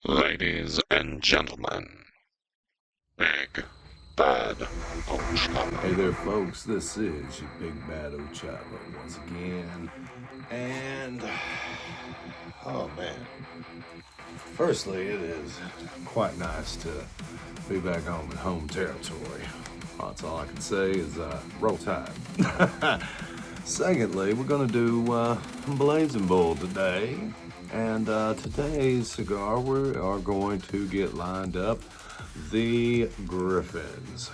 Ladies and gentlemen, Big Bad Ochava. Hey there, folks. This is your Big Bad Ochava once again. And, oh man. Firstly, it is quite nice to be back home in home territory. That's all I can say is roll tide. Secondly, we're going to do Blazin Bowl today. And today's cigar, we are going to get lined up the Griffins.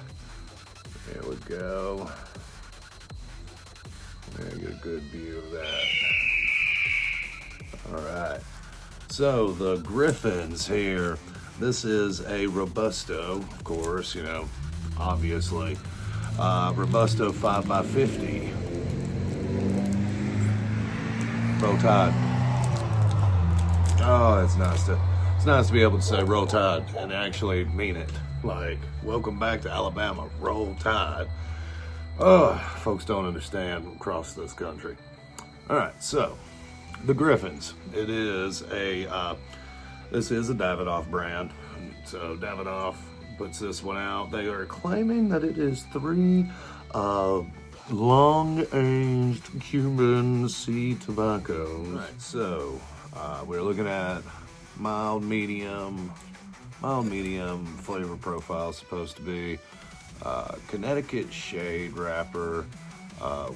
There we go. Yeah, get a good view of that. All right. So the Griffins here. This is a Robusto, of course, you know, obviously. Robusto 5x50. Roll Tide. Oh, it's nice to be able to say Roll Tide and actually mean it. Like, welcome back to Alabama, Roll Tide. Oh, folks don't understand across this country. All right, so the Griffins. It is this is a Davidoff brand. So Davidoff puts this one out. They are claiming that it is 3 long-aged Cuban seed tobaccos. Right, so we're looking at mild medium flavor profile. Supposed to be Connecticut shade wrapper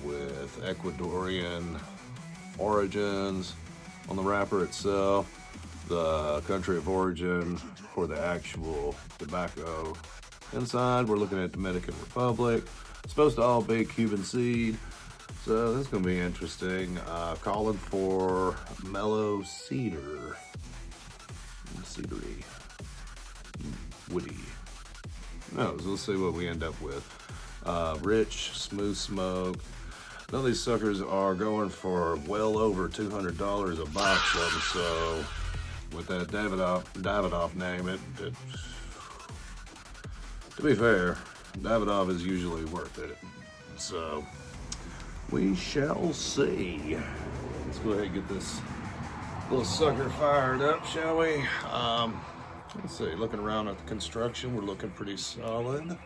with Ecuadorian origins on the wrapper itself. The country of origin for the actual tobacco inside, we're looking at Dominican Republic. It's supposed to all be Cuban seed, so this is going to be interesting. Calling for mellow cedar. Cedary. Woody. No, so let's see what we end up with. Rich, smooth smoke. None of these suckers are going for well over $200 a box of them, so with that Davidoff name, to be fair, Davidoff is usually worth it. So we shall see. Let's go ahead and get this little sucker fired up, shall we? Let's see, looking around at the construction, we're looking pretty solid.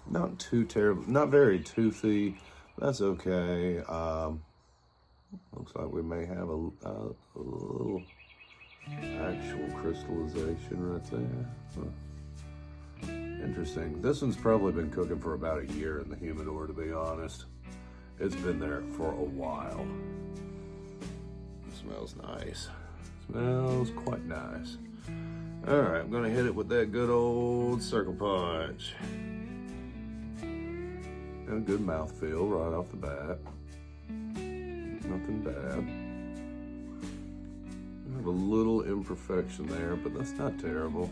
Not too terrible, not very toothy. That's okay. Looks like we may have a little actual crystallization right there. Huh. Interesting. This one's probably been cooking for about a year in the humidor, to be honest. It's been there for a while. It smells nice. Smells quite nice. All right, I'm gonna hit it with that good old circle punch. Got a good mouthfeel right off the bat. Nothing bad. I have a little imperfection there, but that's not terrible.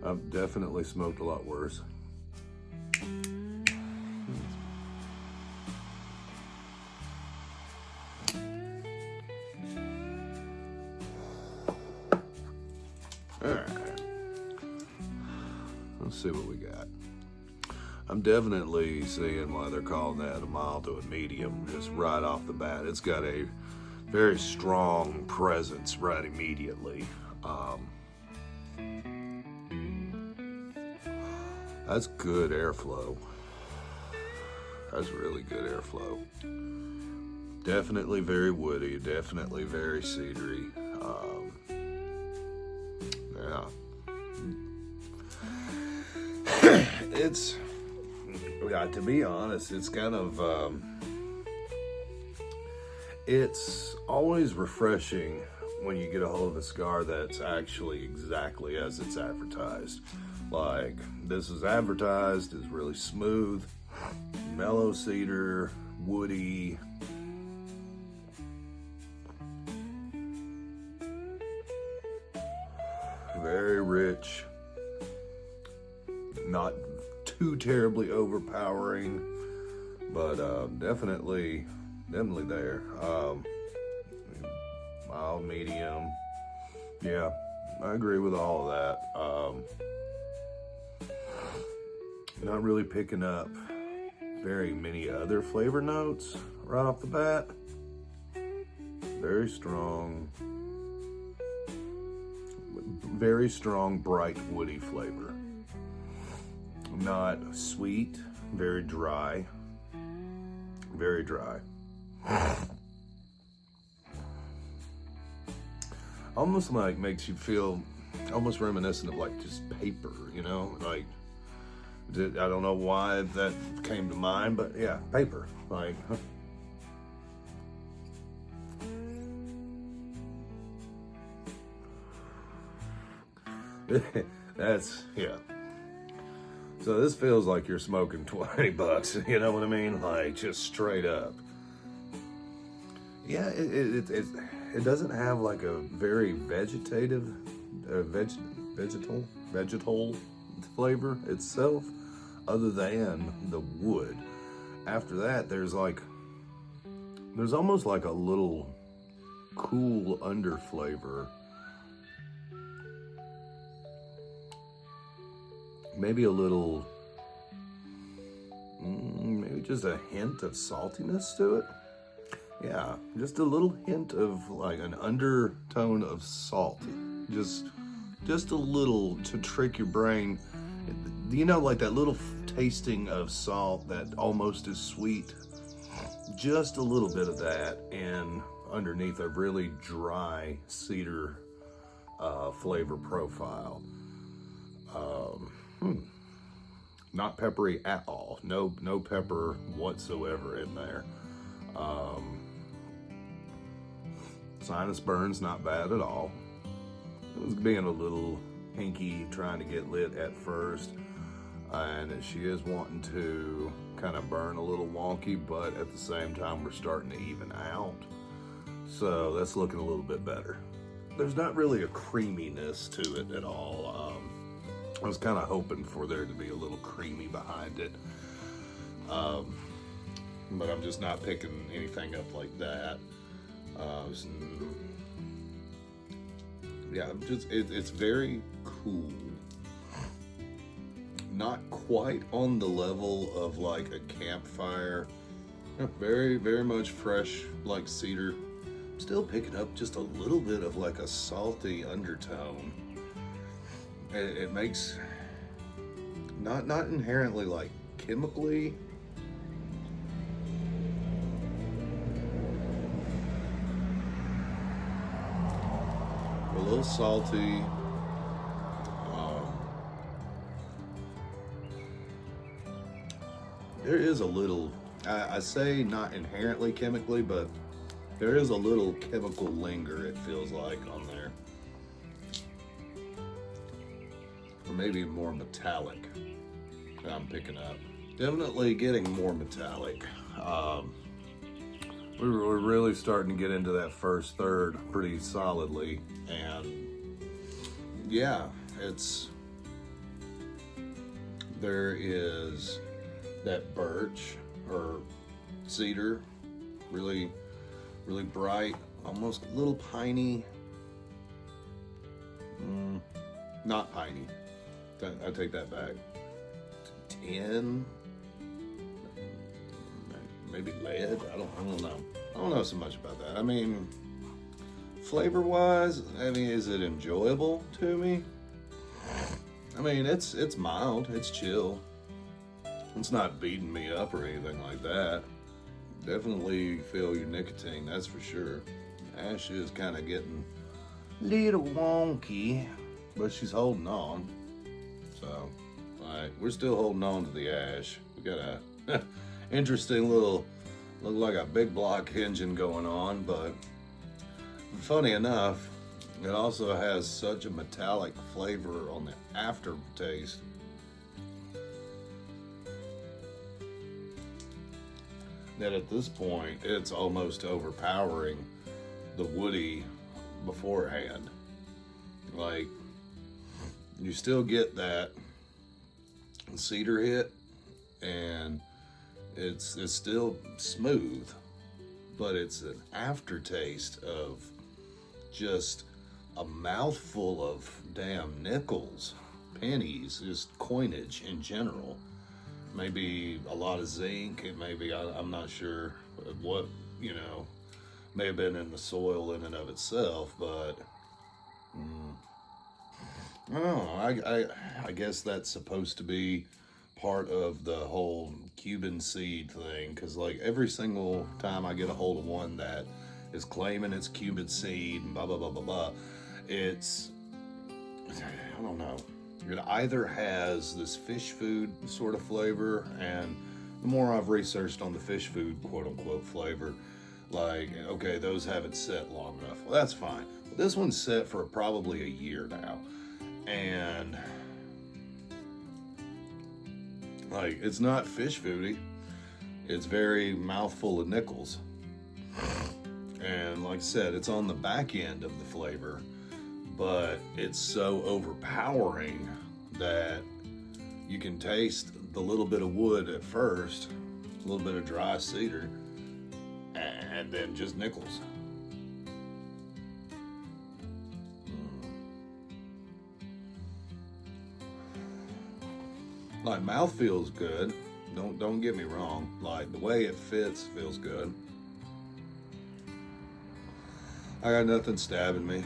I've definitely smoked a lot worse. Alright. Let's see what we got. I'm definitely seeing why they're calling that a mild to a medium, just right off the bat. It's got a very strong presence right immediately. That's good airflow. That's really good airflow. Definitely very woody, definitely very cedary. Yeah. To be honest, it's kind of, it's always refreshing when you get a hold of a cigar that's actually exactly as it's advertised. Like, this is advertised as really smooth, mellow cedar, woody. Very rich. Not too terribly overpowering, but definitely there. Mild, medium. Yeah, I agree with all of that. Not really picking up very many other flavor notes right off the bat. Very strong, very strong, bright, woody flavor. Not sweet, very dry. Very dry. Almost like makes you feel almost reminiscent of like just paper, you know? Like, I don't know why that came to mind, but yeah, paper. Like, that's, yeah. So this feels like you're smoking 20 bucks, you know what I mean? Like, just straight up. Yeah, it doesn't have like a very vegetal flavor itself, other than the wood. After that, there's almost like a little cool under flavor. Maybe a little, maybe just a hint of saltiness to it. Yeah, just a little hint of like an undertone of salt. Just a little to trick your brain. You know, like that little tasting of salt that almost is sweet. Just a little bit of that, and underneath a really dry cedar flavor profile. Not peppery at all. No pepper whatsoever in there. Sinus burns, not bad at all. It was being a little hinky, trying to get lit at first, and she is wanting to kind of burn a little wonky, but at the same time we're starting to even out. So that's looking a little bit better. There's not really a creaminess to it at all. I was kind of hoping for there to be a little creamy behind it. But I'm just not picking anything up like that. Yeah, it's very cool. Not quite on the level of like a campfire. Very, very much fresh, like cedar. Still picking up just a little bit of like a salty undertone. It makes, not inherently like chemically. A little salty. There is a little, I say not inherently chemically, but there is a little chemical linger, it feels like, on there. Or maybe more metallic that I'm picking up. Definitely getting more metallic. We're really starting to get into that first third pretty solidly, and yeah, there is that birch or cedar, really bright, almost a little piney. Not piney. I take that back. Tin, maybe lead. I don't know. I don't know so much about that. I mean, flavor-wise, is it enjoyable to me? I mean, it's mild. It's chill. It's not beating me up or anything like that. Definitely feel your nicotine, that's for sure. Ash is kind of getting a little wonky, but she's holding on. So, we're still holding on to the ash. We got a interesting little, look like a big block engine going on, but funny enough, it also has such a metallic flavor on the aftertaste. That at this point, it's almost overpowering the woody beforehand. Like, you still get that cedar hit, and it's still smooth, but it's an aftertaste of just a mouthful of damn nickels, pennies, just coinage in general. Maybe a lot of zinc, it may be, I'm not sure what, may have been in the soil in and of itself, but I guess that's supposed to be part of the whole Cuban seed thing, because like every single time I get a hold of one that is claiming it's Cuban seed and blah blah blah blah blah, it's, I don't know. It either has this fish food sort of flavor, and the more I've researched on the fish food quote unquote flavor, like, okay, those haven't set long enough. Well, that's fine. But this one's set for probably a year now. And like, it's not fish foody. It's very mouthful of nickels. And like I said, it's on the back end of the flavor, but it's so overpowering that you can taste the little bit of wood at first, a little bit of dry cedar, and then just nickels. Like, mouth feels good. Don't get me wrong. Like, the way it fits feels good. I got nothing stabbing me.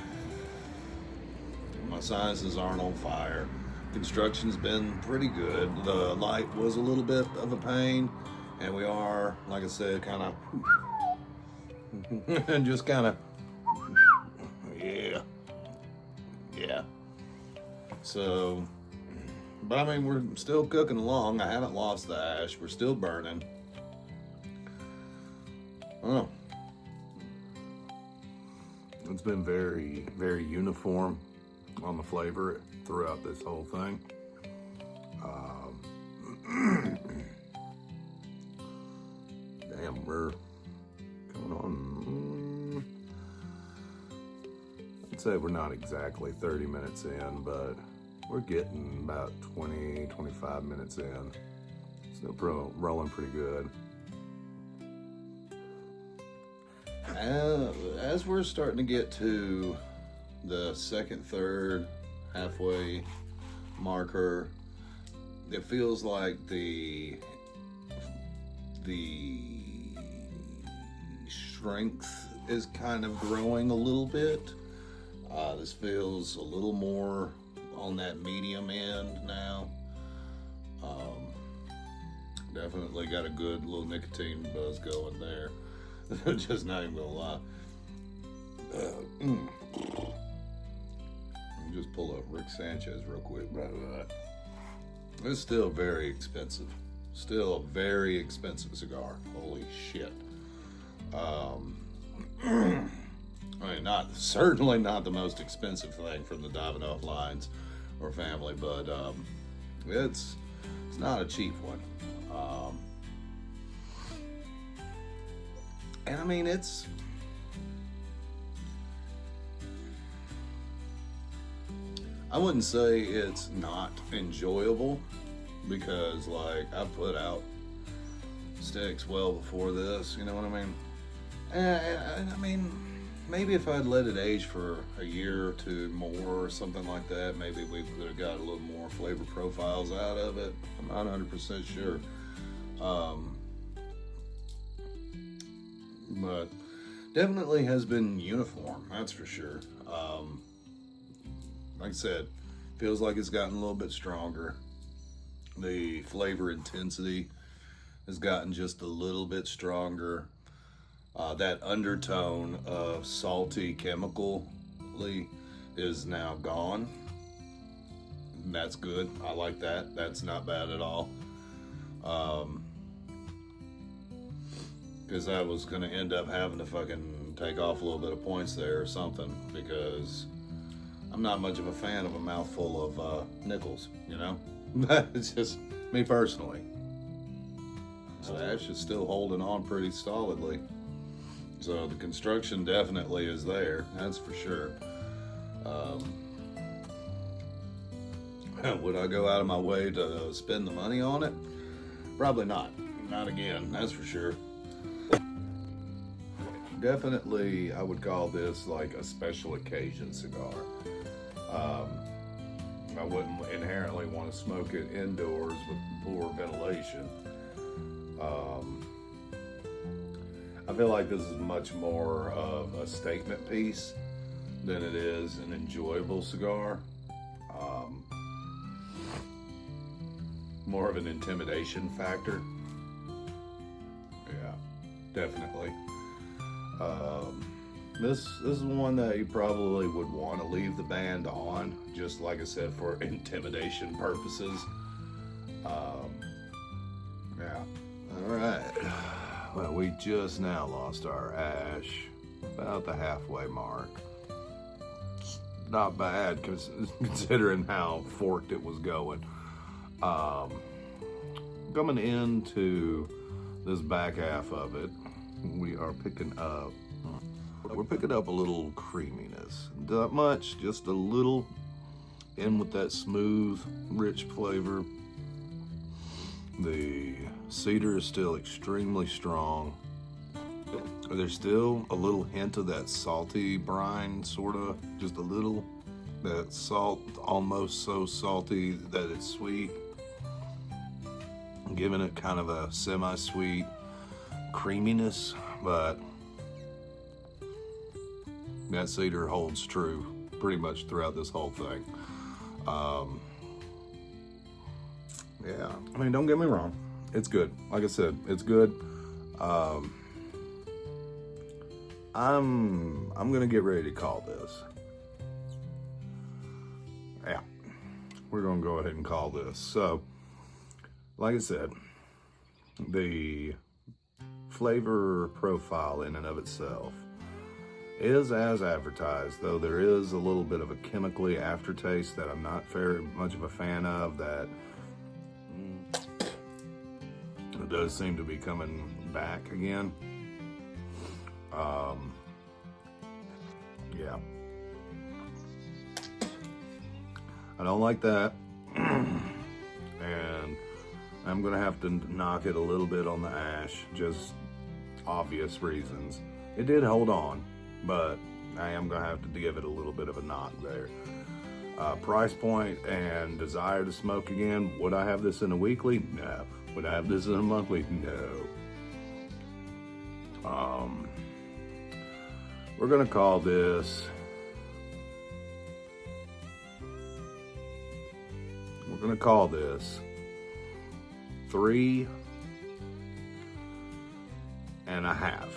My sinuses aren't on fire. Construction's been pretty good. The light was a little bit of a pain, and we are, like I said, kind of and just kind of, yeah. So, but I mean, we're still cooking along. I haven't lost the ash. We're still burning. I don't know. It's been very, very uniform on the flavor throughout this whole thing. Damn, we're coming on. I'd say we're not exactly 30 minutes in, but we're getting about 20, 25 minutes in. Still rolling pretty good. As we're starting to get to the second, third, halfway marker, it feels like the strength is kind of growing a little bit. This feels a little more on that medium end now. Definitely got a good little nicotine buzz going there. Just not even gonna lie. Just pull up Rick Sanchez real quick. It's still very expensive. Still a very expensive cigar. Holy shit. I mean, certainly not the most expensive thing from the Davidoff lines or family, but it's not a cheap one. And I mean, I wouldn't say it's not enjoyable, because like, I've put out sticks well before this, you know what I mean? And I mean, maybe if I'd let it age for a year or two more or something like that, maybe we could have got a little more flavor profiles out of it. I'm not 100% sure. But definitely has been uniform, that's for sure. Like I said, feels like it's gotten a little bit stronger. The flavor intensity has gotten just a little bit stronger. That undertone of salty chemically is now gone. And that's good. I like that. That's not bad at all. Because I was going to end up having to fucking take off a little bit of points there or something, because I'm not much of a fan of a mouthful of nickels, you know? It's just me personally. So ash is still holding on pretty solidly. So the construction definitely is there, that's for sure. Would I go out of my way to spend the money on it? Probably not. Not again, that's for sure. Definitely, I would call this like a special occasion cigar. I wouldn't inherently want to smoke it indoors with poor ventilation. I feel like this is much more of a statement piece than it is an enjoyable cigar. More of an intimidation factor. Yeah, definitely. This is one that you probably would want to leave the band on, just like I said, for intimidation purposes. Yeah. All right. Well, we just now lost our ash about the halfway mark. It's not bad considering how forked it was going. Coming into this back half of it, we're picking up a little creaminess. Not much, just a little, in with that smooth, rich flavor. The cedar is still extremely strong. There's still a little hint of that salty brine, sort of, just a little. That salt, almost so salty that it's sweet. Giving it kind of a semi-sweet creaminess, but that cedar holds true pretty much throughout this whole thing. Yeah, I mean, don't get me wrong, it's good. Like I said, it's good. I'm gonna get ready to call this. Yeah, we're gonna go ahead and call this. So, like I said, the flavor profile in and of itself is as advertised, though there is a little bit of a chemically aftertaste that I'm not very much of a fan of, that it does seem to be coming back again. Yeah. I don't like that. And I'm gonna have to knock it a little bit on the ash, just obvious reasons. It did hold on, but I am gonna have to give it a little bit of a knock there. Price point and desire to smoke again. Would I have this in a weekly? No. Would I have this in a monthly? No. We're gonna call this. We're gonna call this 3.5.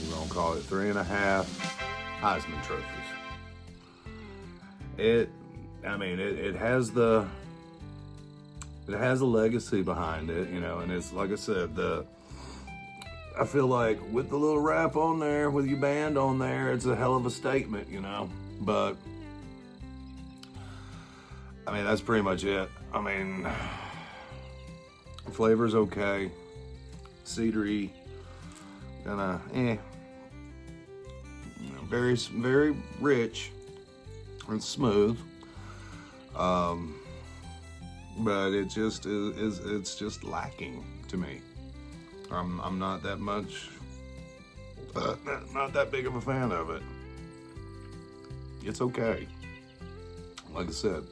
We're gonna call it 3.5 Heisman trophies. It has a legacy behind it, you know, and it's like I said, I feel like with the little rap on there, with your band on there, it's a hell of a statement, you know. But I mean, that's pretty much it. I mean, flavor's okay, cedary, kinda very, very rich and smooth. But it just it's just lacking to me. I'm not that much, not that big of a fan of it. It's okay. Like I said,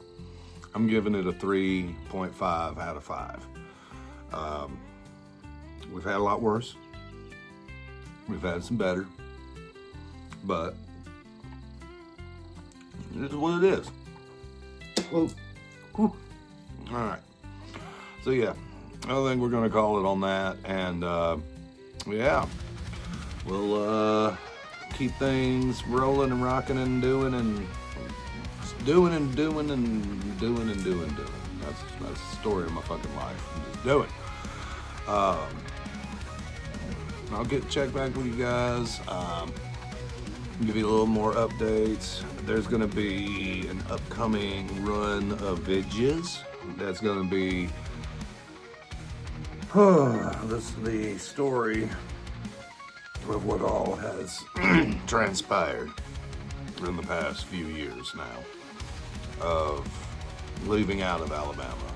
I'm giving it a 3.5 out of 5. We've had a lot worse. We've had some better, but it is what it is. Well, whew. All right. So yeah, I think we're gonna call it on that, and yeah, we'll keep things rolling and rocking and doing. That's the story of my fucking life. I'm just doing. I'll check back with you guys. Give you a little more updates. There's gonna be an upcoming run of vidges. That's gonna be this is the story of what all has transpired in the past few years now, of leaving out of Alabama,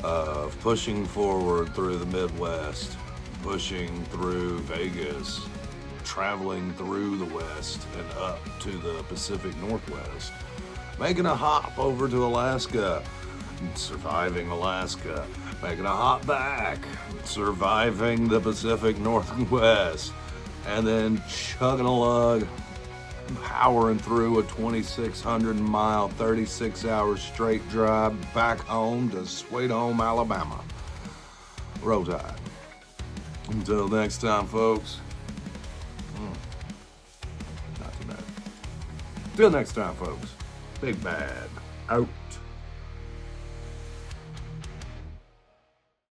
of pushing forward through the Midwest, pushing through Vegas, traveling through the West and up to the Pacific Northwest, making a hop over to Alaska, surviving Alaska, making a hop back, surviving the Pacific Northwest, and then chugging a lug powering through a 2,600 mile, 36 hour straight drive back home to Sweet Home, Alabama. Roll Tide. Until next time, folks. Not too bad. Till next time, folks. Big Bad out.